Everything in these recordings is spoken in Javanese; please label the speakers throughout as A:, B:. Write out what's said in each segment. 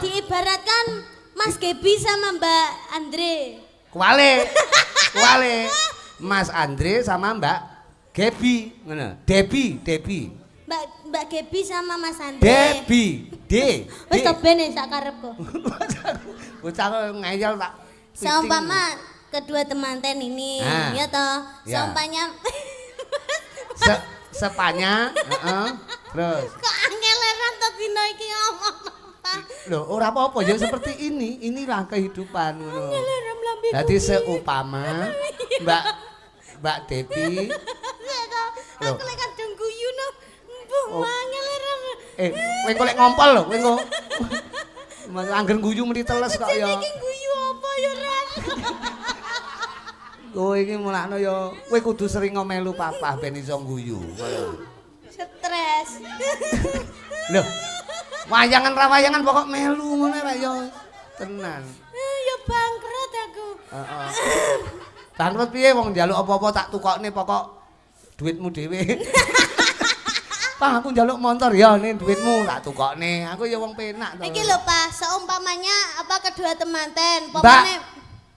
A: diibaratkan Mas Gebi sama Mbak Andre.
B: Kuale. Mas Andre sama Mbak Gebi, ngono. Debi.
A: Mbak Gebi sama Mas Andre.
B: Debi.
A: Wis to ben sak karepku.
B: Bocah ngeyel tak.
A: Seumpama kedua temanten ini, ya toh. Seumpamanya
B: sepanya, terus.
A: Kok angeleran to dina iki ngomong.
B: Loh, ora apa-apa ya seperti ini. Inilah kehidupan ngono. Dadi seupama Mbak Devi.
A: Aku lek kadung guyu no. Mbuh angeleran.
B: Kowe kok lek ngompol lho, kowe kok. Angger guyu mesti teles kok ya.
A: Iki guyu apa ya, Ran?
B: Kowe iki mulakno ya, kowe kudu sering ngomelu papa ben iso guyu.
A: Stres.
B: Lho. Wayangan ra wayangan pokok melu ngene ra ya. Tenan.
A: Ya bangkrut aku.
B: Heeh. Bangkrut piye wong njaluk apa-apa tak tukokne pokok duitmu dhewe. Pak aku njaluk motor ya nih duitmu tak tukokne. Aku ya wong penak to.
A: Iki lho Pak, seumpamanya apa kedua temanten, pomane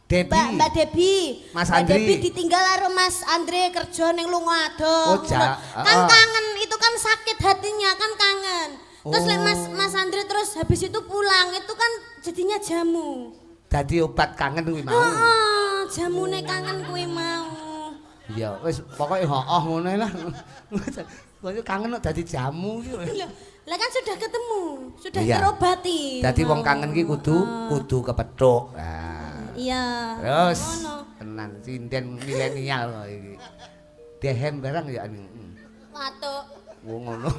A: Mbak Debi.
B: Mas
A: Mbak
B: Andri.
A: Debi ditinggal karo Mas Andre kerja ning Lungadoh. Kan kangen, itu kan sakit hatinya kan kangen. Terus lek Mas Andre terus habis itu pulang, itu kan jadinya jamu.
B: Dadi obat kangen kuwi mau.
A: Heeh, jamune kangen kuwi mau.
B: Iya, wis pokoke hooh ngono lah. Kok kangen kok dadi jamu iki.
A: Lah kan sudah ketemu, sudah
B: iya.
A: terobati.
B: Dadi wong kangen ki kudu kepethuk. Nah.
A: Iya.
B: Terus tenan sinden milenial kok iki. Dehem barang ya.
A: Watuk.
B: Wong ngono.